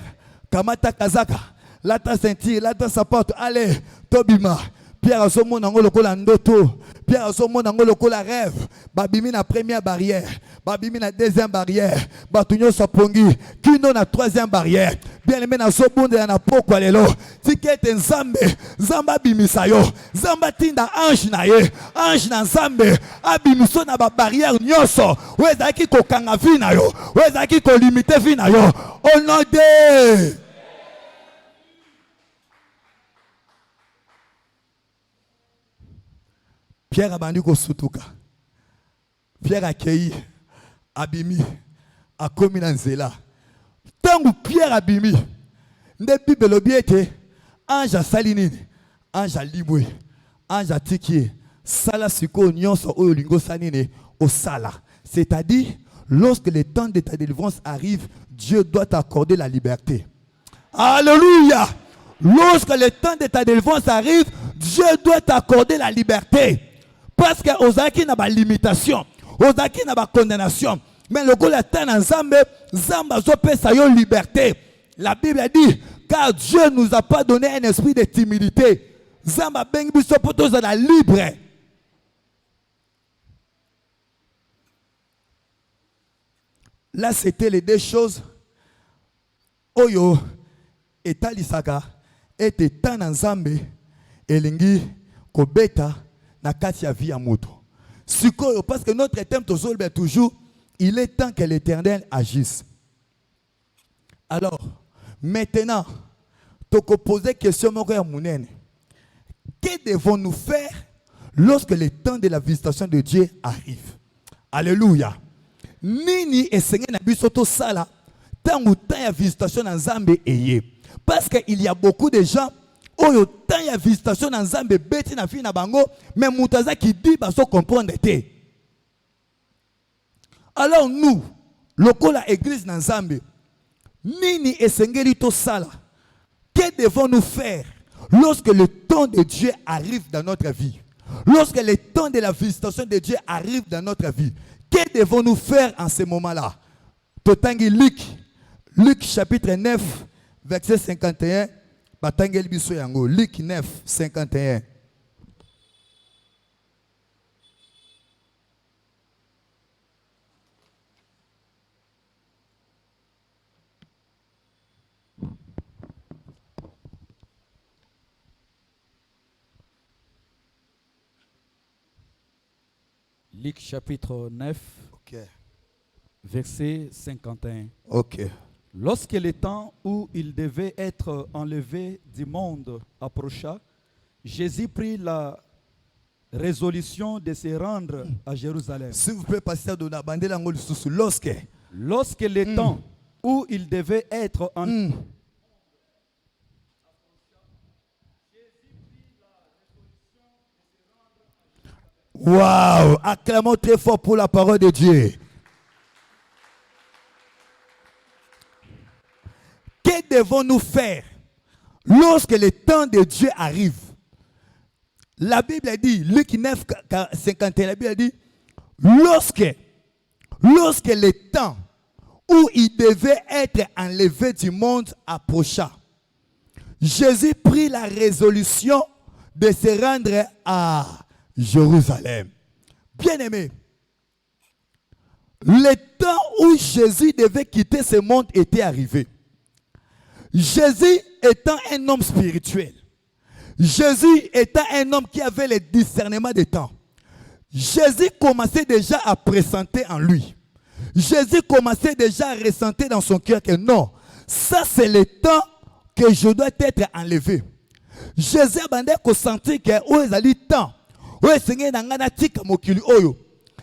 Kamata kazaka. Lata ceinture. Lata sapato. Allez. Tobima. Pierre a son monde en lokola ndoto. Pierre a son monde en lokola rêve. Babimi na première barrière. Babimi na deuxième barrière. Batunyo sapongi. Kino na troisième barrière. Bien aimé na so bonde na poko lelo. Tikete Nzambe. Zamba bimisayo. Zamba tinda ange na ye. Ange na Nzambe. Abimiso na ba barrière nyoso. Wezaki ko kanga vi na yo. Wezaki ko limite vi na yo. Au nom de Pierre a bandu ko sutuka. Pierre a kei abimi a komi na nzela. Tangu Pierre abimi nde Bible lobiete ange asali nini? Ange alimwe. Ange atiki sala siko nyonso oyo lingo sanine au sala. C'est-à-dire lorsque le temps de ta délivrance arrive, Dieu doit t'accorder la liberté. Alléluia. Lorsque le temps de ta délivrance arrive, Dieu doit t'accorder la liberté. Parce que ozaki na ba limitation, ozaki na ba condamnation. Mais le goût la temps ensemble, Zamba zopesa yo liberté. La Bible a dit, car Dieu nous a pas donné un esprit de timidité. Zamba bengi biso poto za libre. Là c'était les deux choses. Oyo etalisaka ete tan ensemble elingi kobeta na kati ya vie ya moto. Sikoyo parce que notre thème toujours il est temps que l'Éternel agisse. Alors, maintenant, tu peux poser question à Mounene. Que devons-nous faire lorsque le temps de la visitation de Dieu arrive? Alléluia. Nini esenge na biso to sala tangu temps ya visitation na Nzambe eye. Parce qu'il y a beaucoup de gens oyo temps ya visitation na Nzambe beti na fi na bango mais mutaza qui dit ba so comprendre te. Alors nous, lokola église na Nzambe, nini esengeli to sala? Que devons-nous faire lorsque le temps de Dieu arrive dans notre vie? Lorsque le temps de la visitation de Dieu arrive dans notre vie, que devons-nous faire en ce moment-là? Totangi Luc chapitre 9, verset 51. Batangel biso yango. Luc 9, 51. Luc chapitre 9, Ok. verset 51. Ok. Lorsque le temps où il devait être enlevé du monde approcha, Jésus prit la résolution de se rendre à Jérusalem. Si vous pouvez passer à la bandela ngoli susu lorsque Le temps où il devait être enlevé, Waouh, acclamons très fort pour la parole de Dieu. Que devons-nous faire lorsque le temps de Dieu arrive? La Bible dit, Luc 9, 51, la Bible dit, lorsque le temps où il devait être enlevé du monde approcha, Jésus prit la résolution de se rendre à Jérusalem. Bien-aimé, le temps où Jésus devait quitter ce monde était arrivé. Jésus étant un homme spirituel, Jésus étant un homme qui avait le discernement des temps, Jésus commençait déjà à pressentir en lui. Jésus commençait déjà à ressentir dans son cœur que non, ça c'est le temps que je dois être enlevé. Jésus a senti que le temps.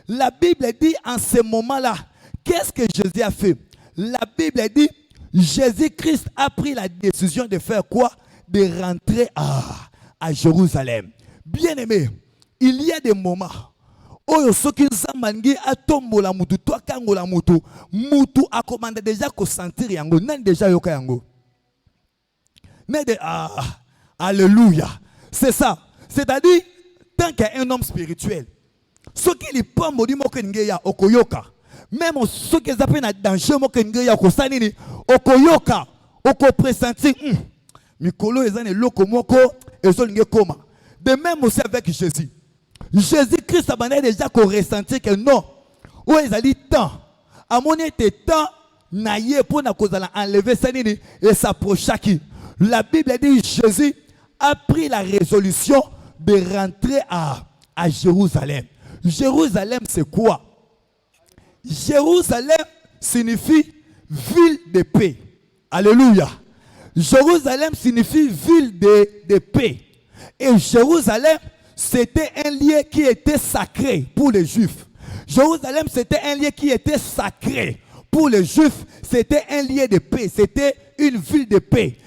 La Bible dit en ce moment-là, qu'est-ce que Jésus a fait? La Bible dit, Jésus-Christ a pris la décision de faire quoi? De rentrer à Jérusalem. Bien-aimé, il y a des moments où soki nzambangi atombola mutu to akangola mutu akomanda déjà ko sentir yango nani déjà yoka yango. Alléluia. C'est ça. C'est-à-dire, tant qu'il y a un homme spirituel, ce qui est pas maudit, okoyoka. Même ceux qui appellent dans danger, okoyoka, oko pressentir. Mikolo ezane loko moko ezolinge koma. De même aussi avec Jésus. Jésus-Christ a déjà ressentir que non. Où ezali temps. À mon été temps, naïe pour na kozala enlever sanini et s'approcher qui. La Bible dit Jésus a pris la résolution de rentrer à Jérusalem. Jérusalem, c'est quoi? Jérusalem signifie ville de paix. Alléluia. Jérusalem signifie ville de paix. Et Jérusalem, c'était un lieu qui était sacré pour les Juifs. Jérusalem, c'était un lieu qui était sacré pour les Juifs. C'était un lieu de paix. C'était une ville de paix.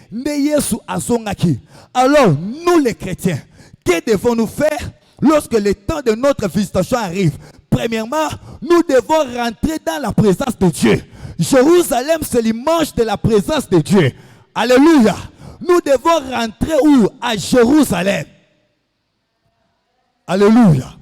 Alors, nous les chrétiens, que devons-nous faire lorsque le temps de notre visitation arrive? Premièrement, nous devons rentrer dans la présence de Dieu. Jérusalem, c'est l'image de la présence de Dieu. Alléluia. Nous devons rentrer où? À Jérusalem. Alléluia.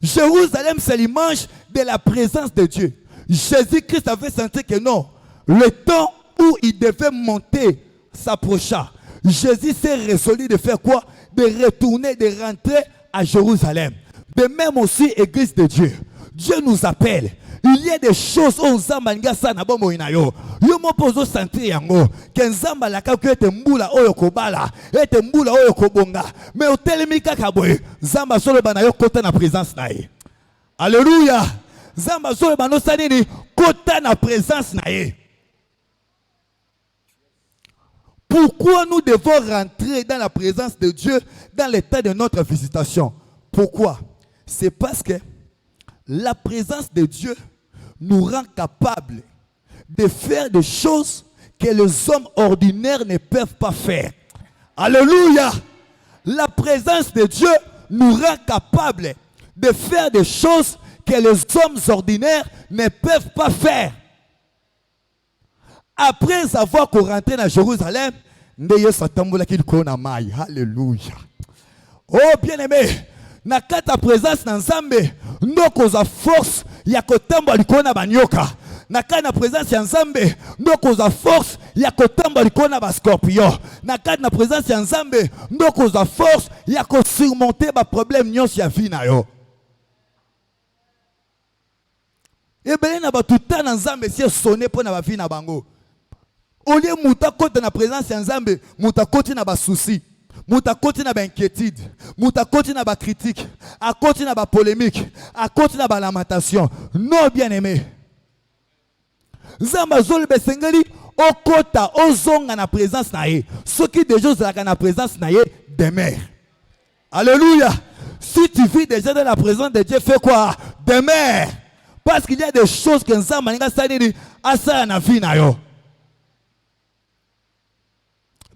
Jérusalem, c'est l'image de la présence de Dieu. Jésus-Christ avait senti que non, le temps où il devait monter s'approcha. Jésus s'est résolu de faire quoi? De retourner, de rentrer à Jérusalem. De même aussi, Église de Dieu. Dieu nous appelle. Il y a des choses où Nzamba sa na bomo inayo. Yo mo pozo sentir yango. Que Nzamba la ka ete mbula oyo kobala, ete mbula oyo kobonga. Mais au telemika kaboy, Nzamba solo bana yo kota na présence na ye. Alléluia. Nzamba solo bana sanini kota na présence na ye. Pourquoi nous devons rentrer dans la présence de Dieu dans l'état de notre visitation? Pourquoi? C'est parce que la présence de Dieu nous rend capables de faire des choses que les hommes ordinaires ne peuvent pas faire. Alléluia! La présence de Dieu nous rend capables de faire des choses que les hommes ordinaires ne peuvent pas faire. Après avoir rentré dans Jérusalem, alléluia. Oh bien-aimé, na kata présence na Nzambe, ndoko za force ya kotamba likona banyoka. Na kata présence ya Nzambe, ndoko za force ya kotamba likona ba scorpion. Na kata présence ya Nzambe, ndoko za force ya ko surmonter ba problème nyonso ya vie na yo. Ebele na batuta na Nzambe si sonné pour na ba vie na bango. Au lieu muta kote na présence ya Nzambe, muta kote na ba souci, muta kote na ba inquiétude, muta kote na ba critique, à kote na ba polémique, à kote na ba lamentation. Non bien-aimé. Nzamba zolo besengeli okota ozonga na présence na ye. Ce qui déjà ozalaka na présence na ye demeure. Alléluia. Si tu vis déjà dans la présence de Dieu, fais quoi? Demeure. Parce qu'il y a des choses que Nzamba nga salini asa na vie na yo.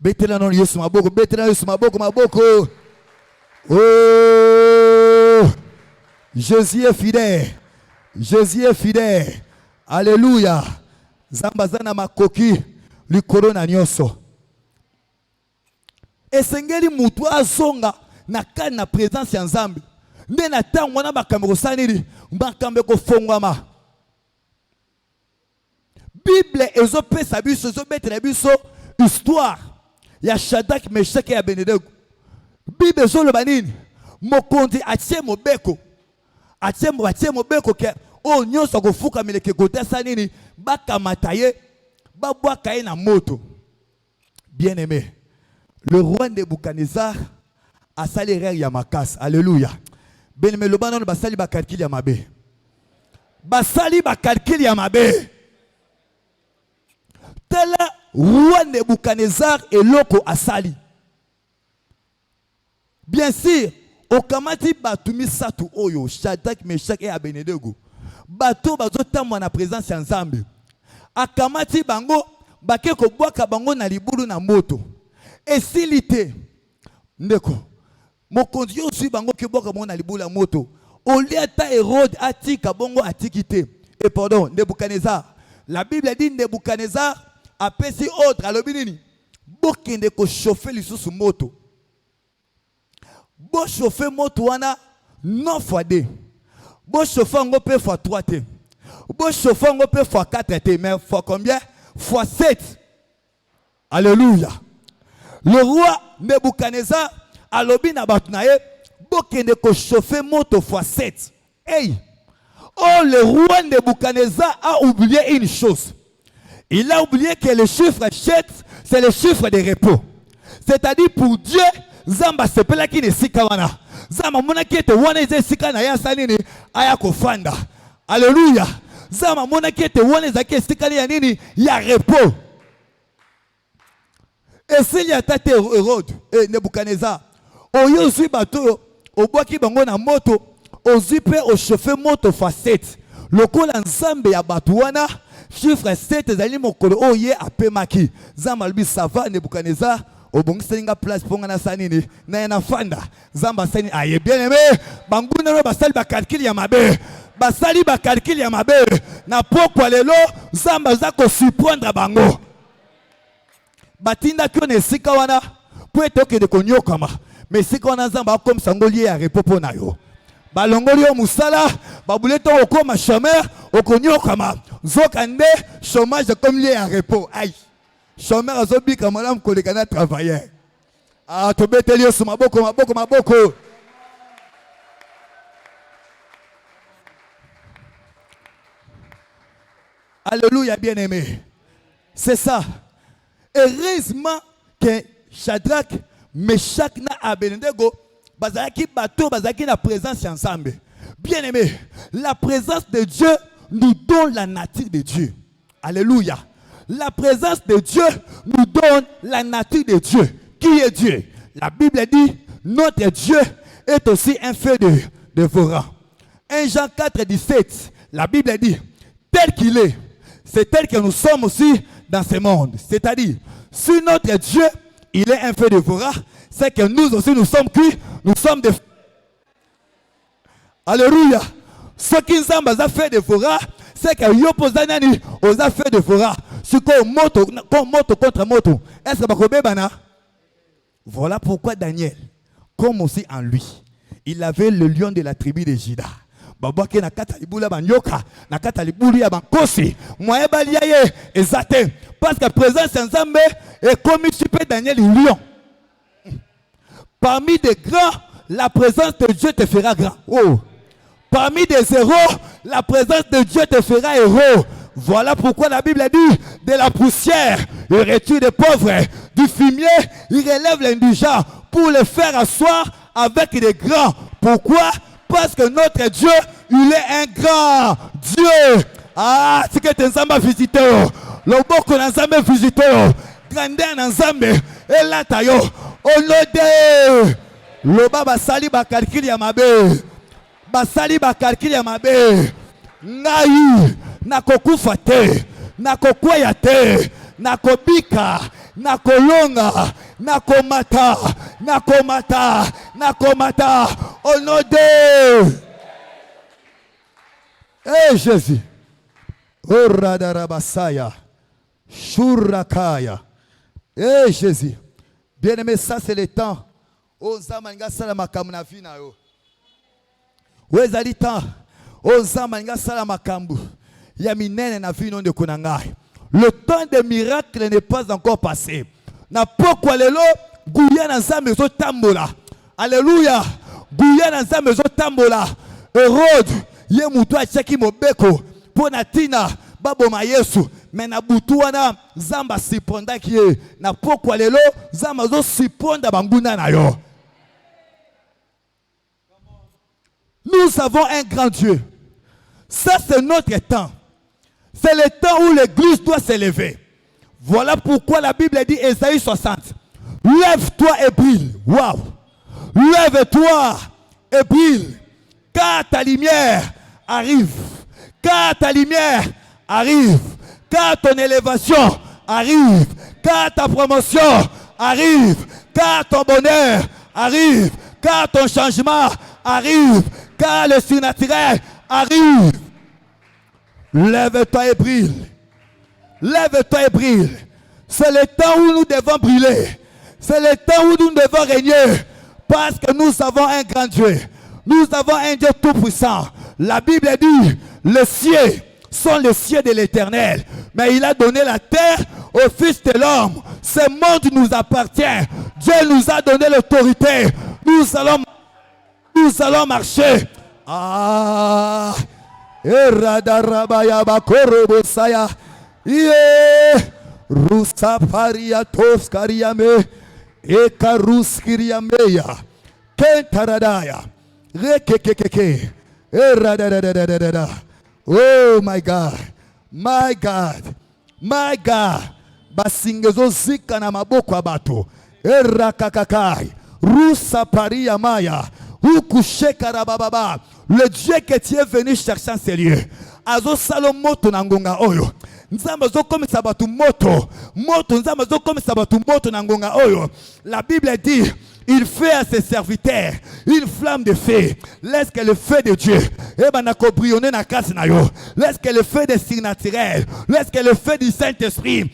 Betela non Yesu maboko, betela Yesu maboko maboko. Oh, Jésus est fidèle. Jésus est fidèle. Alléluia. Zambazana makoki likolo na nyonso. Esengeli mutu azonga na kani na présence ya Nzambe. Nde na tango na makambo sanili makambo ko fongwama. Bible ezopesa biso ezobetela biso histoire ya Shadrach, Meshach et Abednego. Bible ezoloba nini? Mokonzi atie mobeko. Atie mobeko ke o nyonso kofuka meleke kote sanini bakamata ye babwaka ye na moto. Bien aimé, le roi Nebuchadnezzar a sali erreur ya makasi. Alléluia. Bien aimé, le banon basali ba calcul ya mabe. Basali ba calcul ya mabe. Tela roi Nebuchadnezzar eloko asali. Bien sûr, okamati batumi satu oyo Shadrach, Meshach et Abednego. Bato bazotamwa na présence ya Nzambe. Akamati bango bake ko bwaka bango na libulu na moto. Esilite ndeko mokonzi yo sui bango ke bwaka bango na libulu na moto. Oliata Hérode atika bongo atikite. Et pardon, Nebuchadnezzar. La Bible dit Nebuchadnezzar a pesi autre alobi nini? Bokende ko chauffer lisusu moto. Bo chauffer moto wana 9 fois 2. Bo chauffer ngo pe fois 3 te. Bo chauffer ngo pe fois 4 te, mais fois combien? Fois 7. Alléluia. Le roi Nebuchadnezzar alobi na batu na ye bokende ko chauffer moto fois 7. Hey! Oh, le roi Nebuchadnezzar a oublié une chose. Il a oublié que le chiffre 7, c'est le chiffre de repos. C'est-à-dire pour Dieu, Zamba sepela ki ne sika wana. Zamba mona ki ete wana eze sika na ya sanini aya kofanda. Alléluia. Zamba mona ki ete wana eza ki sika ya nini ya repos. Et s'il y a tate Hérode et Nebuchadnezzar, oyo zui bato obwaki bango na moto, ozui pe o chauffer moto fois 7. Lokola Nzambe ya bato wana chiffre 7 ezali mokolo oye apemaki. Zamba albi sava Nebuchadnezzar obongisenga place ponga na sanini na na fanda. Zamba sani aye bien aimé banguna no basali ba calcul ya mabe. Basali ba calcul ya mabe na pokwa lelo Zamba za ko surprendre bango. Batinda kyo ne sika wana po etoke de konyokama. Mais sika wana Zamba comme sangoli ya repopo na yo. Balongoli yo musala babuleto okoma chômeur okonyokama. Zokande chômage comme lié à repos. Aïe. Chômeur azobi kamalam kolekana travailleur. Ah to beteli yo maboko maboko maboko. Alléluia bien-aimé. C'est ça. Heureusement que Shadrach, Meshach na Abednego bazaki bateau bazaki na présence ensemble. Bien-aimé, la présence de Dieu nous donne la nature de Dieu. Alléluia. La présence de Dieu nous donne la nature de Dieu. Qui est Dieu? La Bible dit, notre Dieu est aussi un feu dévorant. 1 Jean 4, 17, la Bible dit, tel qu'il est, c'est tel que nous sommes aussi dans ce monde. C'est-à-dire, si notre Dieu, il est un feu dévorant, c'est que nous aussi nous sommes qui? Nous sommes des... Alléluia. Ce qui nous a fait dévorant, c'est que yo pozanani aux affaires dévorant. Ce qu'on moto contre moto. Est-ce que voilà pourquoi Daniel, comme aussi en lui, il avait le lion de la tribu de Juda. Babake na kata libula banyoka, na kata libuli ya bankosi. Moye baliaye ezate. Parce que présence ensemble est comme super Daniel lion. Parmi des grands, la présence de Dieu te fera grand. Oh. Parmi des héros, la présence de Dieu te fera héros. Voilà pourquoi la Bible dit, de la poussière, il retire des pauvres, du fumier, il relève l'indigent pour le faire asseoir avec les grands. Pourquoi? Parce que notre Dieu, il est un grand Dieu. Ah, si que Nzamba visité, loboko na Nzambe visité, grandeur na Nzambe, elata yo, onode, loba basali ba calcul ya mabe, basali ba calcul ya mabe, ngai, nakokufa te, nakokwea te, nakobika, nakolonga, nakomata, onode. Eh Jésus. Oradarabasaya. Shurakaya. Eh Jésus. Bien-aimé, ça c'est le temps. Ozamanga salama kamuna vina yo. Wezali temps. Ozamanga salama kambu. Ya minene na vino de kunangai. Le temps des miracles n'est pas encore passé. Na pokwa lelo guya na nzambe zo tambola. Alléluia. Guya na nzambe zo tambola. Hérode ye mutu achaki mobeko pona tina baboma Yesu mena butu wana zamba siponda ki na pokwa lelo zamba zo siponda banguna na yo. Nous avons un grand Dieu. Ça c'est notre temps. C'est le temps où l'église doit s'élever. Voilà pourquoi la Bible dit Ésaïe 60. Lève-toi et brille. Waouh. Lève-toi et brille. Car ta lumière arrive. Car ta lumière arrive. Car ton élévation arrive. Car ta promotion arrive. Car ton bonheur arrive. Car ton changement arrive. Car le surnaturel arrive. Lève-toi et brille. Lève-toi et brille. C'est le temps où nous devons briller. C'est le temps où nous devons régner. Parce que nous avons un grand Dieu. Nous avons un Dieu tout-puissant. La Bible dit, les cieux sont les cieux de l'Éternel. Mais il a donné la terre au Fils de l'homme. Ce monde nous appartient. Dieu nous a donné l'autorité. Nous allons marcher. Ah, Eradarabaya bakorobosaya. Rusa paria toskariame. Ekaruskiriameya. Kentaradaya. Rekekekeke. Oh my God. My God. My God. Basingezo zika na maboko abato. Erakakakai. Rusa paria maya. Ukusheka. Le Dieu que tu es venu chercher en ces lieux. Azo salomoto nangonga oyo. Nzamba zo comme sabatu moto. Moto nzamba zo comme sabatu moto nangonga oyo. La Bible dit, il fait à ses serviteurs une flamme de feu. Laisse que le feu de Dieu, laisse que le feu des surnaturels, laisse que le feu du Saint-Esprit,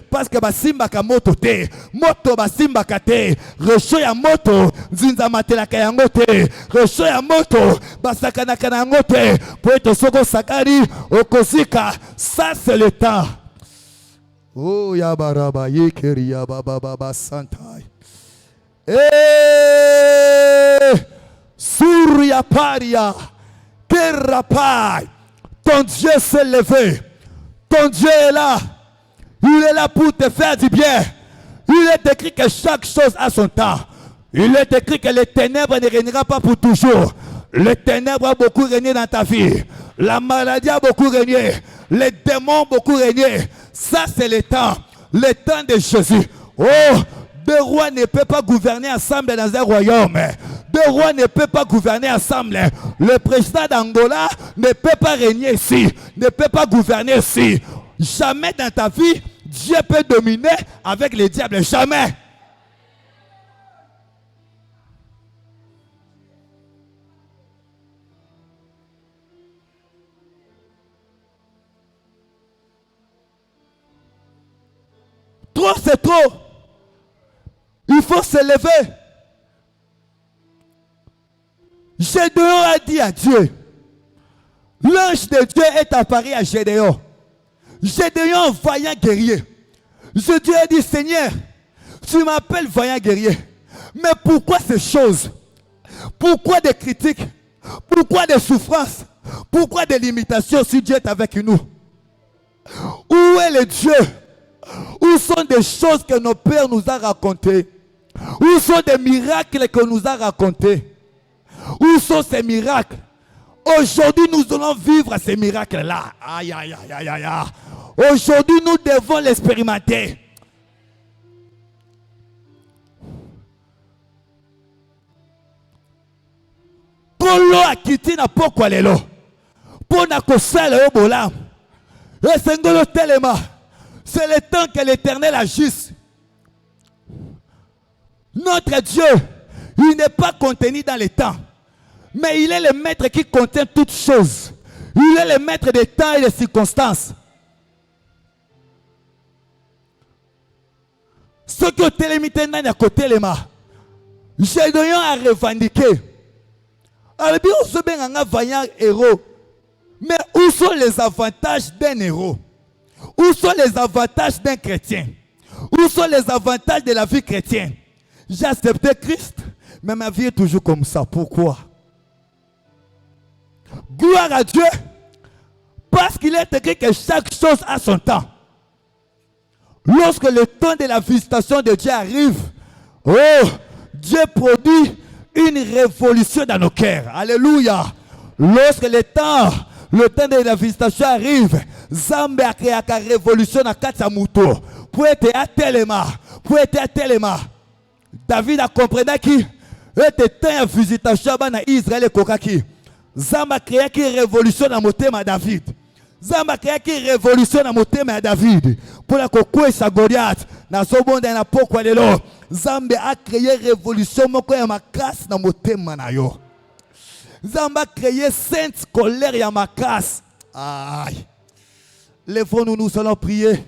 parce que basimba ka moto te, moto basimba ka te, recho ya moto, zinza matela ka yango te, recho ya moto, basakana ka yango te, pour être soko sakari, okosika, ça c'est le temps. Oh yabaraba yekeri yababa santai. Surya paria, Kerapai, ton Dieu s'est levé, ton Dieu est là, il est là pour te faire du bien. Il est écrit que chaque chose a son temps. Il est écrit que les ténèbres ne régnera pas pour toujours. Les ténèbres ont beaucoup régné dans ta vie. La maladie a beaucoup régné. Les démons ont beaucoup régné. Ça c'est le temps de Jésus. Oh, deux rois ne peuvent pas gouverner ensemble dans un royaume. Deux rois ne peuvent pas gouverner ensemble. Le président d'Angola ne peut pas régner ici, ne peut pas gouverner ici. Jamais dans ta vie, Dieu peut dominer avec les diables. Jamais. Trop, c'est trop. Il faut se lever. Gédéon a dit à Dieu, l'ange de Dieu est apparu à Gédéon. Gédéon, vaillant guerrier. Dieu a dit, Seigneur, tu m'appelles vaillant guerrier. Mais pourquoi ces choses? Pourquoi des critiques? Pourquoi des souffrances? Pourquoi des limitations si Dieu est avec nous? Où est le Dieu? Où sont des choses que nos pères nous ont racontées? Où sont des miracles que nous a racontés? Où sont ces miracles? Aujourd'hui, nous allons vivre ces miracles-là. Aïe, aïe, aïe, aïe, aïe, aïe. Aujourd'hui, nous devons l'expérimenter. Kolo akiti na pokwa lelo. Pona kosala yo bolam. Et sengolo telema. C'est le temps que l'Éternel agisse. Notre Dieu, il n'est pas contenu dans le temps. Mais il est le maître qui contient toutes choses. Il est le maître des temps et des circonstances. Ce que télémité n'a côté les mains. J'ai donné à revendiquer. Alors bien on se met un vaillant héros. Mais où sont les avantages d'un héros? Où sont les avantages d'un chrétien? Où sont les avantages de la vie chrétienne? J'ai accepté Christ, mais ma vie est toujours comme ça. Pourquoi? Gloire à Dieu, parce qu'il est écrit que chaque chose a son temps. Lorsque le temps de la visitation de Dieu arrive, oh, Dieu produit une révolution dans nos cœurs. Alléluia. Lorsque le temps de la visitation arrive, Zambé a créé une révolution dans quatre mouton. Pour être à Téléma, David a compris qu'il était temps de visitation dans Israël et Kokaki. Zamba a créé une révolution dans le thème de David. Zamba a créé une révolution dans le thème de David. Pour la Kokoué sa Goliath, dans ce monde dans la Pokwa de l'eau. Zamba a créé une révolution dans ma casse dans le thème de yo. Zamba a créé sainte colère dans ma casse. Aïe. Lèvons-nous, nous allons prier.